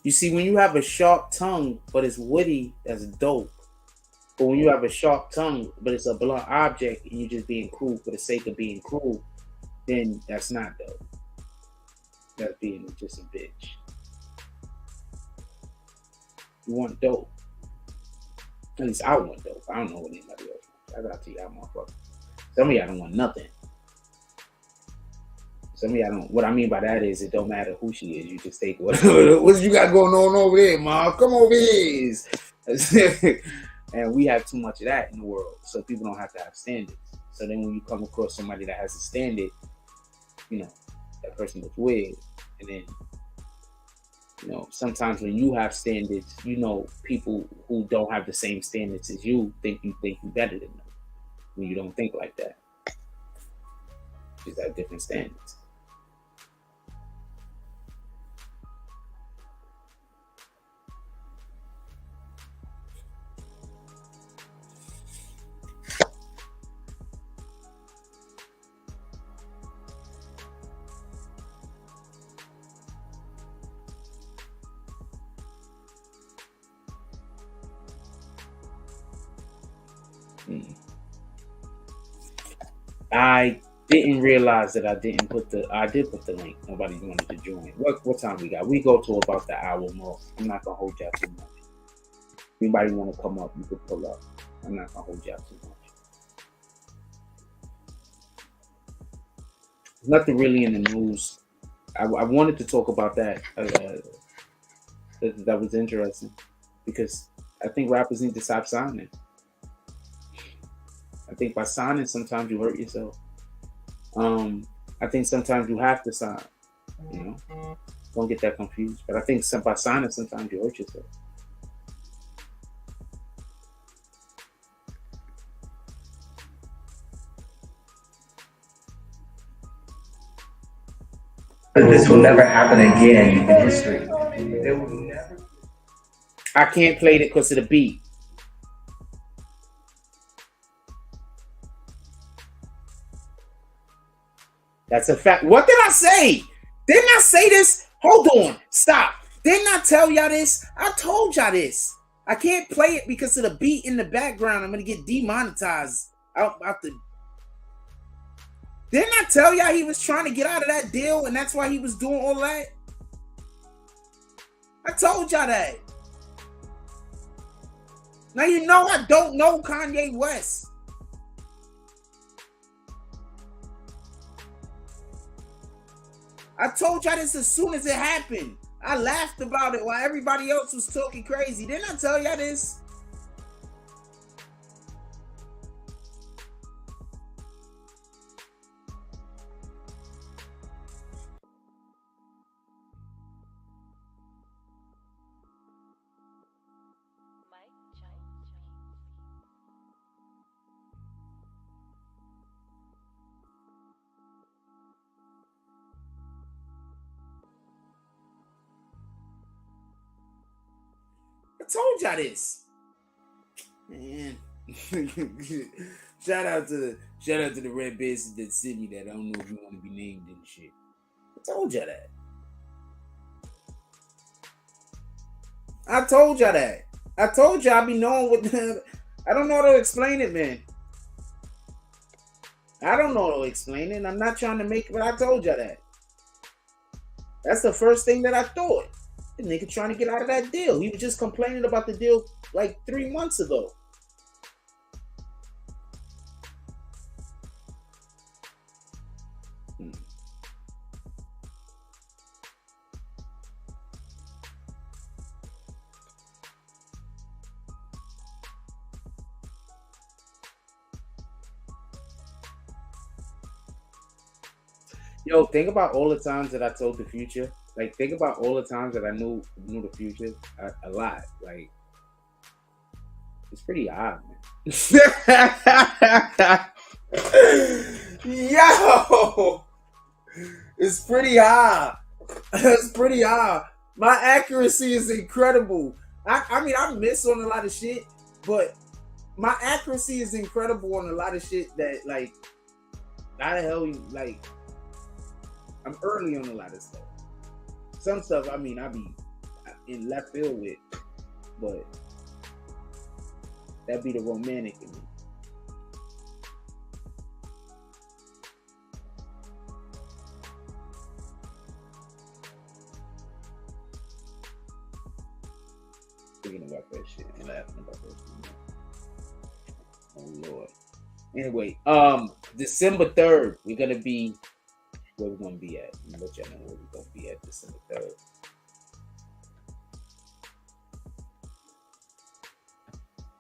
You see, when you have a sharp tongue, but it's witty, that's dope. But when you have a sharp tongue, but it's a blunt object, and you're just being cool for the sake of being cool, then that's not dope. That's being just a bitch. You want dope. At least I want dope. I don't know what anybody else wants. I gotta tell y'all, motherfucker. Some of y'all don't want nothing. Some of y'all don't. What I mean by that is it don't matter who she is. You just take what you got going on over there, ma. Come over here. And we have too much of that in the world, so people don't have to have standards. So then when you come across somebody that has a standard, you know, that person looks weird. And then, you know, sometimes when you have standards, you know, people who don't have the same standards as you think you better than them. When you don't think like that. You just have different standards. I didn't realize that I did put the link. Nobody wanted to join. What time we got? We go to about the hour more. I'm not gonna hold y'all too much. If anybody want to come up, you can pull up. I'm not gonna hold y'all too much. Nothing really in the news. I wanted to talk about that. That was interesting because I think rappers need to stop signing. I think by signing, sometimes you hurt yourself. I think sometimes you have to sign. You know, don't get that confused. But I think by signing, sometimes you hurt yourself. This will never happen again in history. There will never. I can't play it because of the beat. That's a fact. What did I say? Didn't I say this? Hold on. Stop. Didn't I tell y'all this? I told y'all this. I can't play it because of the beat in the background. I'm going to get demonetized out the... Didn't I tell y'all he was trying to get out of that deal and that's why he was doing all that? I told y'all that. Now you know I don't know Kanye West. I told y'all this as soon as it happened. I laughed about it while everybody else was talking crazy. Didn't I tell y'all this? I told y'all this, man. shout out to the red bitches that sent me that. I don't know if you want to be named and shit. I told y'all that. I told y'all that. I told y'all I be knowing what the... I don't know how to explain it, man. I don't know how to explain it. I'm not trying to make it, but I told y'all that. That's the first thing that I thought. The nigga trying to get out of that deal. He was just complaining about the deal like 3 months ago. Yo, think about all the times that I told the future. Like, think about all the times that I knew the future a lot. Like, it's pretty odd, man. Yo, it's pretty odd. It's pretty odd. My accuracy is incredible. I mean, I miss on a lot of shit, but my accuracy is incredible on a lot of shit that, like, how the hell you, like, I'm early on a lot of stuff. Some stuff, I mean, I be in left field with, but that be the romantic in me. Thinking about that shit and laughing about that shit. Oh Lord. Anyway, December 3rd, we're gonna be where we're gonna be at. Let y'all know where we're gonna be at December 3rd.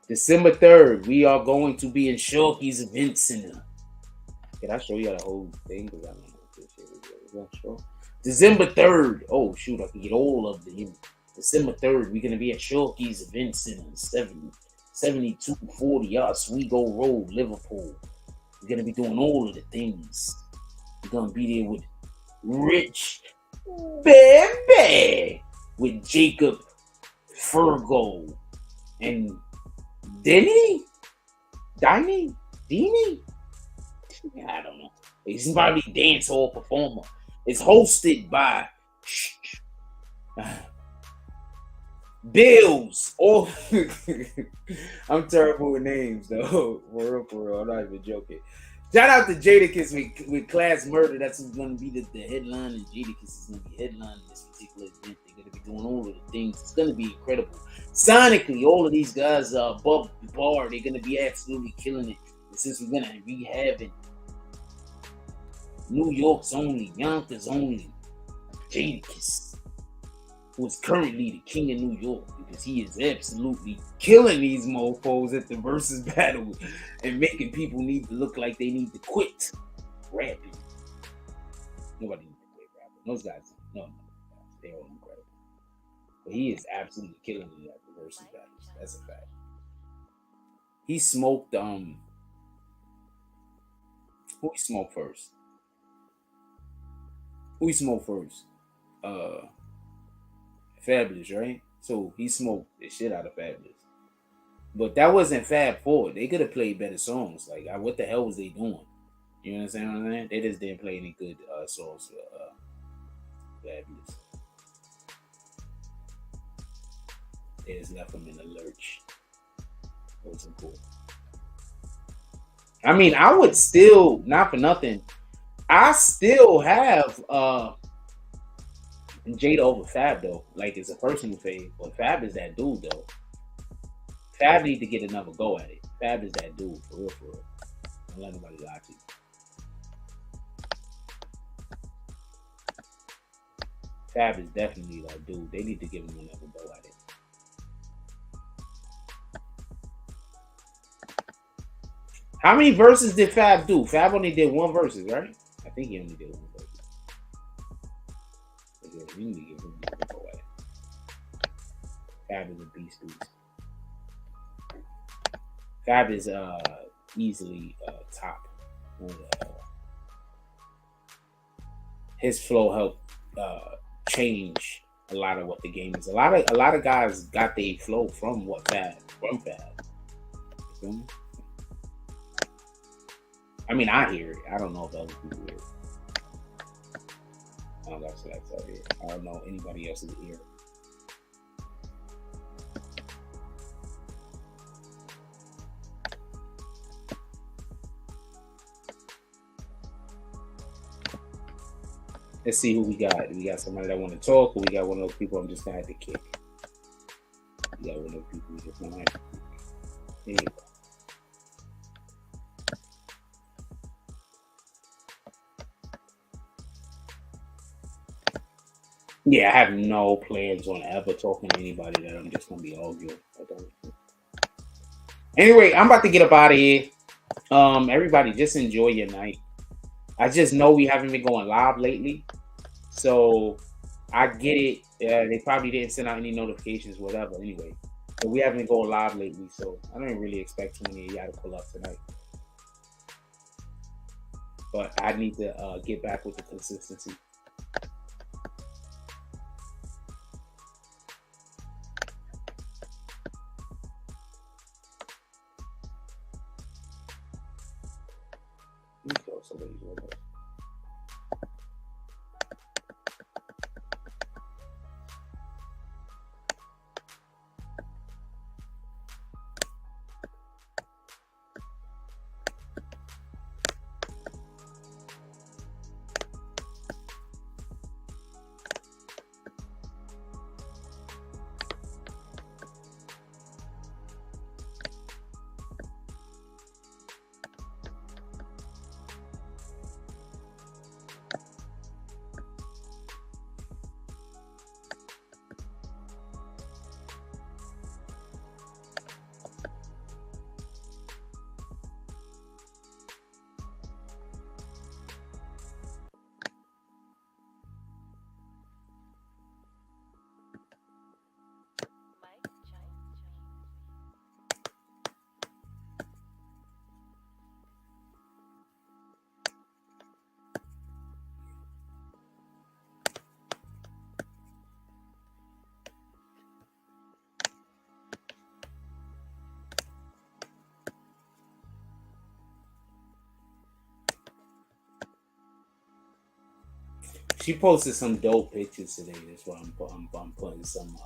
December 3rd, we are going to be in Shorty's Event Center. Can I show you the whole thing? Because I don't know what this shit is. December 3rd. Oh shoot, I can get all of them. December 3rd, we're gonna be at Shorty's Event Center, 7240 Oswego Road, Liverpool. We're gonna be doing all of the things. We're gonna be there with Rich Baby, with Jacob Fergo and Denny? I don't know. He's probably a dance hall performer. It's hosted by Bills. Oh, I'm terrible with names, though. For real. I'm not even joking. Shout out to Jadakiss with Class Murder. That's who's going to be the headline, and Jadakiss is going to be headlining this particular event. They're going to be doing all of the things. It's going to be incredible. Sonically, all of these guys are above the bar. They're going to be absolutely killing it. And since we're going to be having New York's only, Yonkers only, Jadakiss, who is currently the king of New York, because he is absolutely killing these mofos at the versus battle and making people need to look like they need to quit rapping. Nobody needs to quit rapping. Those guys, no, they're all incredible. But he is absolutely killing it at the versus battles. That's a fact. He smoked, who he smoked first? Fabulous, right? So he smoked the shit out of Fabulous. But that wasn't Fab 4. They could have played better songs. Like, what the hell was they doing? You understand what I'm saying? They just didn't play any good songs for Fabulous. They just left them in the lurch. It wasn't cool. I mean, I would still, not for nothing, I still have Jada over Fab, though. Like, it's a personal fave. But Fab is that dude, though. Fab need to get another go at it. Fab is that dude, for real, for real. Don't let nobody lie to you. Fab is definitely that dude. They need to give him another go at it. How many verses did Fab do? Fab only did one verses, right? I think he only did one verse. We need to give him another go at it. Fab is a beast, dude. Fab is easily top. His flow helped change a lot of what the game is. A lot of guys got their flow from Fab. You feel me? I mean, I hear it. I don't know if other people hear it. I don't got selects out here. I don't know anybody else is here. Let's see who we got. We got somebody that want to talk, or we got one of those people I'm just gonna have to kick. We got one of those people we just gonna have to kick. There you go. Yeah, I have no plans on ever talking to anybody that I'm just gonna be arguing. Anyway, I'm about to get up out of here. Everybody, just enjoy your night. I just know we haven't been going live lately, so I get it. They probably didn't send out any notifications, whatever. Anyway, but we haven't been going live lately, so I don't really expect too many of y'all to pull up tonight. But I need to get back with the consistency. possibilities. What else? She posted some dope pictures today. That's why I'm putting some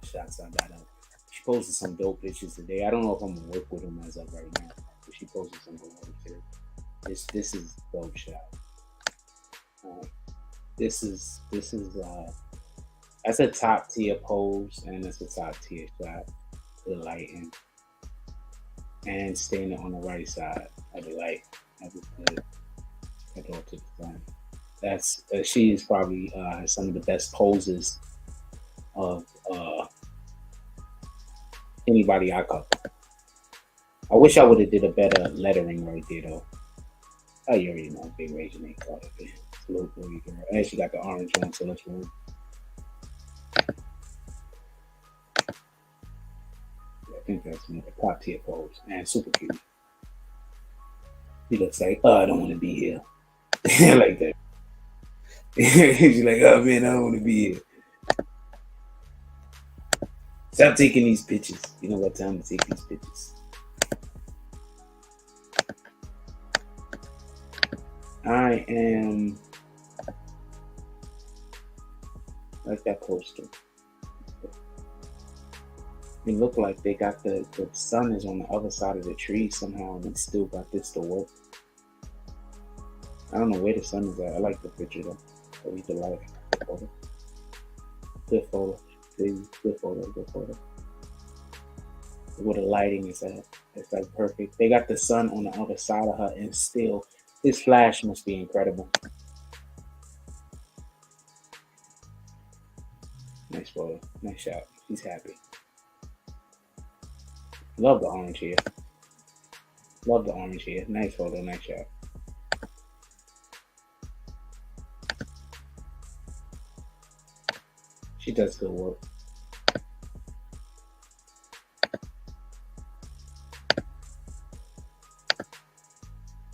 shots I got up. She posted some dope pictures today. I don't know if I'm gonna work with them as of right now, but she posted some dope pictures. This is dope shot. This is that's a top tier pose and it's a top tier shot. The lighting and standing on the right side of the light. That was good. I go to the front. That's she is probably some of the best poses of anybody I cover. I wish I would have did a better lettering right there though. Oh, you already know Big Daejanae caught up there. It's a little boy girl. And she got the orange one, so let's roll. I think that's another top tier pose and super cute. He looks like, I don't want to be here. Like that. She's like, oh man, I don't want to be here. Stop taking these pictures. You know what time to take these pictures. I am like that poster. It look like they got the sun is on the other side of the tree somehow and they still got this to work. I don't know where the sun is at. I like the picture though. I read the lighting. Good photo. Good photo. Good photo. Good photo. Where the lighting is at. It's like perfect. They got the sun on the other side of her and still this flash must be incredible. Nice photo. Nice shot. She's happy. Love the orange here. Love the orange here. Nice photo. Nice shot. She does good work.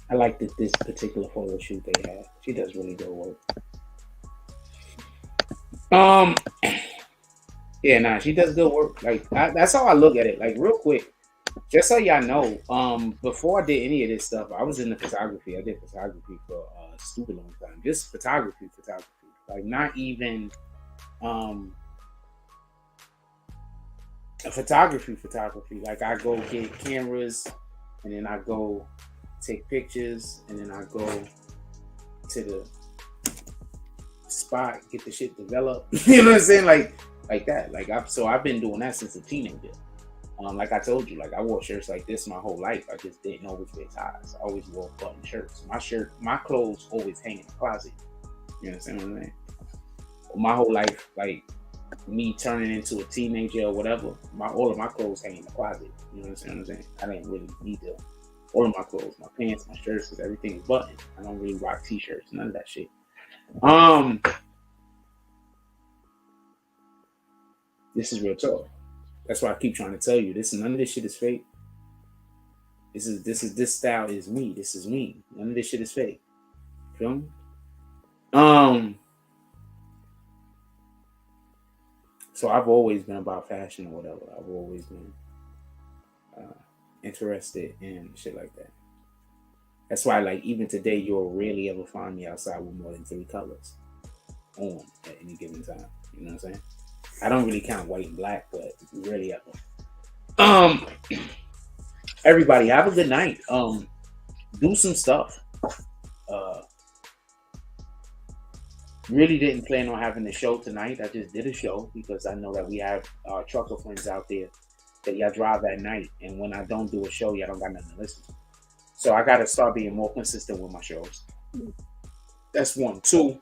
I like this particular photo shoot they had. She does really good work. Yeah, nah, she does good work. Like that's how I look at it. Like real quick, just so y'all know, before I did any of this stuff, I was into photography. I did photography for a stupid long time. Just photography. Like not even a photography. Like I go get cameras, and then I go take pictures, and then I go to the spot, get the shit developed. You know what I'm saying? Like that. Like I've been doing that since a teenager. Like I told you, like I wore shirts like this my whole life. I just didn't know which way ties. I always wore button shirts. My clothes always hang in the closet. You understand what I'm saying? My whole life, like me turning into a teenager or whatever, all of my clothes hang in the closet. You understand what I'm saying? I didn't really need to. All of my clothes, my pants, my shirts, because everything is buttoned. I don't really rock t-shirts, none of that shit. This is real talk. That's why I keep trying to tell you. None of this shit is fake. This style is me. This is me. None of this shit is fake. Feel me? So I've always been about fashion or whatever. I've always been interested in shit like that. That's why, like, even today, you'll rarely ever find me outside with more than 3 colors on at any given time. You know what I'm saying? I don't really count white and black, but rarely ever. Everybody, have a good night. Do some stuff. Really didn't plan on having a show tonight. I just did a show because I know that we have trucker friends out there that y'all drive at night, and when I don't do a show, y'all don't got nothing to listen to. So I got to start being more consistent with my shows. That's 1. 2,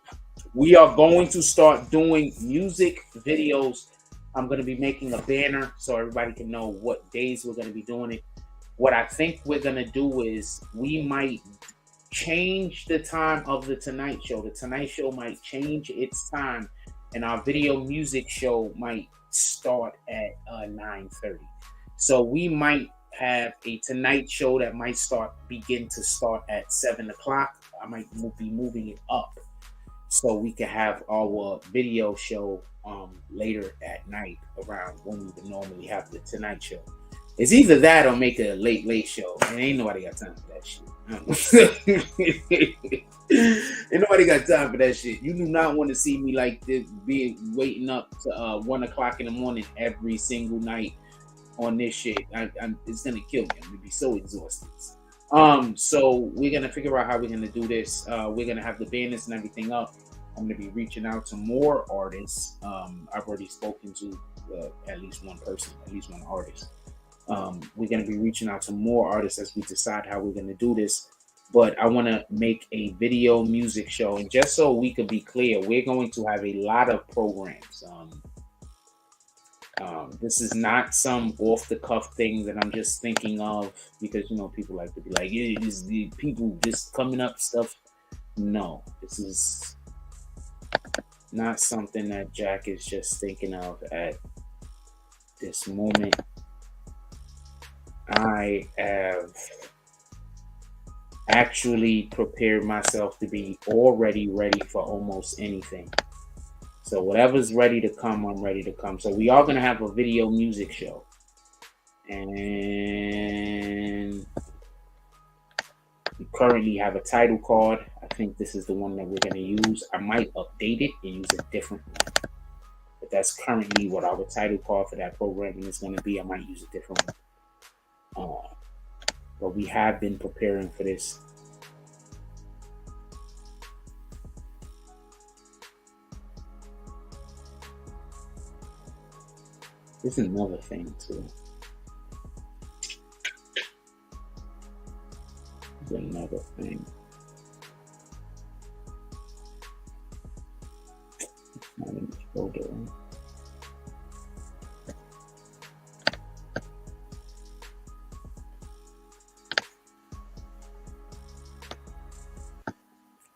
we are going to start doing music videos. I'm going to be making a banner so everybody can know what days we're going to be doing it. What I think we're going to do is we might change the time of the Tonight Show. The Tonight Show might change its time, and our video music show might start at 9:30. So we might have a Tonight Show that might begin to start at 7 o'clock. I might be moving it up so we can have our video show later at night around when we would normally have the Tonight Show. It's either that or make a late show, and ain't nobody got time for that shit. Ain't nobody got time for that shit. You do not want to see me like this, waiting up to 1 o'clock in the morning every single night on this shit. It's gonna kill me. I'm gonna be so exhausted. So we're gonna figure out how we're gonna do this. We're gonna have the banners and everything up. I'm gonna be reaching out to more artists. I've already spoken to at least one person, at least one artist. We're gonna be reaching out to more artists as we decide how we're gonna do this. But I want to make a video music show, and just so we can be clear, we're going to have a lot of programs. This is not some off-the-cuff thing that I'm just thinking of because, you know, people like to be like, yeah, this is the people just coming up stuff. No, this is not something that Jack is just thinking of at this moment. I have actually prepared myself to be already ready for almost anything. So whatever's ready to come, I'm ready to come. So we are going to have a video music show. And we currently have a title card. I think this is the one that we're going to use. I might update it and use a different one. But that's currently what our title card for that programming is going to be. I might use a different one. But we have been preparing for this. There's another thing too. There's another thing. It's not in this folder.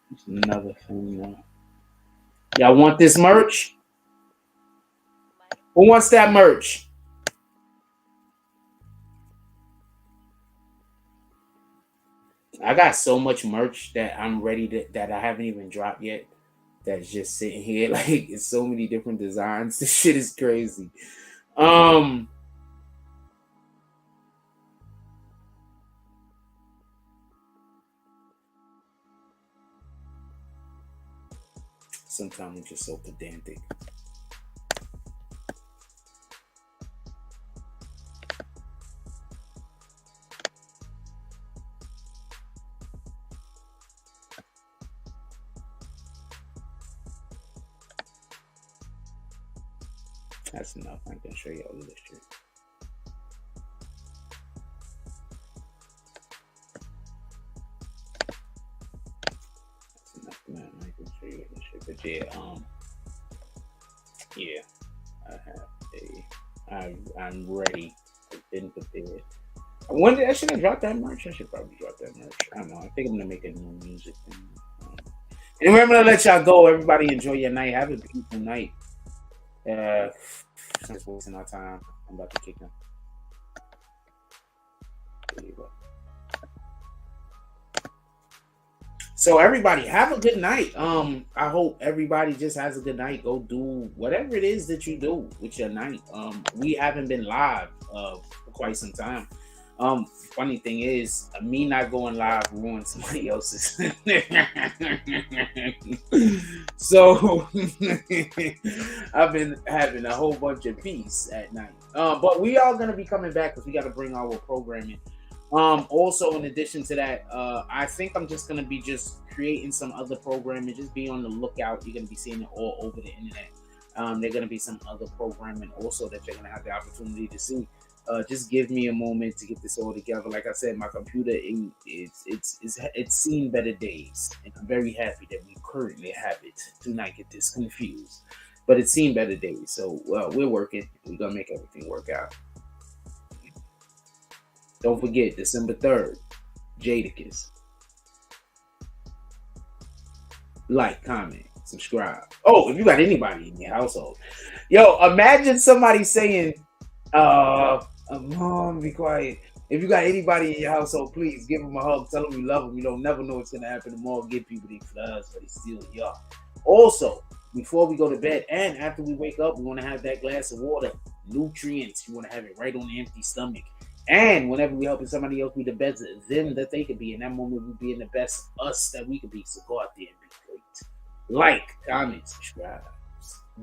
There's another thing now. Y'all want this merch? Who wants that merch? I got so much merch that I'm ready to, that I haven't even dropped yet. That's just sitting here. Like, it's so many different designs. This shit is crazy. Sometimes I'm just so pedantic. That's enough. I can show you all this shit. That's enough, man. I can show you all this shit. But yeah, I'm ready. I've been prepared. When did I should have dropped that merch? I should probably drop that merch. I don't know. I think I'm gonna make a new music thing. Anyway, I'm gonna let y'all go. Everybody enjoy your night. Have a beautiful night. Since wasting our time, I'm about to kick them. So everybody, have a good night. I hope everybody just has a good night. Go do whatever it is that you do with your night. We haven't been live for quite some time. Funny thing is, me not going live ruined somebody else's. So I've been having a whole bunch of peace at night. But we are gonna be coming back because we got to bring our programming. Also, in addition to that, I think I'm just gonna be creating some other programming. Just be on the lookout. You're gonna be seeing it all over the internet. There's gonna be some other programming also that you're gonna have the opportunity to see. Just give me a moment to get this all together. Like I said, my computer it's seen better days, and I'm very happy that we currently have it. Do not get this confused, but it's seen better days. So we're working. We're gonna make everything work out. Don't forget, December 3rd, Jadakiss. Like, comment, subscribe. Oh, if you got anybody in your household, yo, imagine somebody saying, Mom, be quiet. If you got anybody in your household, please give them a hug. Tell them you love them. You don't never know what's going to happen tomorrow. Give people these flowers, but it's still young. Also, before we go to bed and after we wake up, we want to have that glass of water. Nutrients. You want to have it right on the empty stomach. And whenever we're helping somebody else be the best them that they could be, in that moment, we being the best us that we could be. So go out there and be great. Like, comment, subscribe.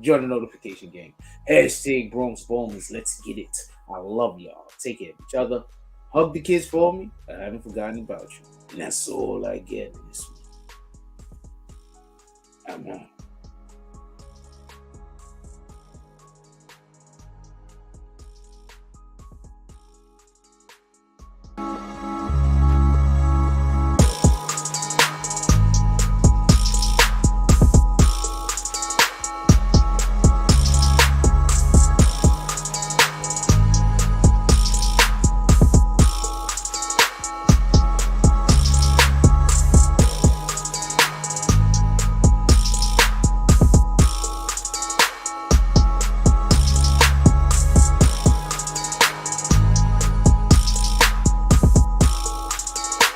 Join the notification gang. Hashtag Bronx Bones. Let's get it. I love y'all. Take care of each other. Hug the kids for me. I haven't forgotten about you. And that's all I get in this one. I'm out.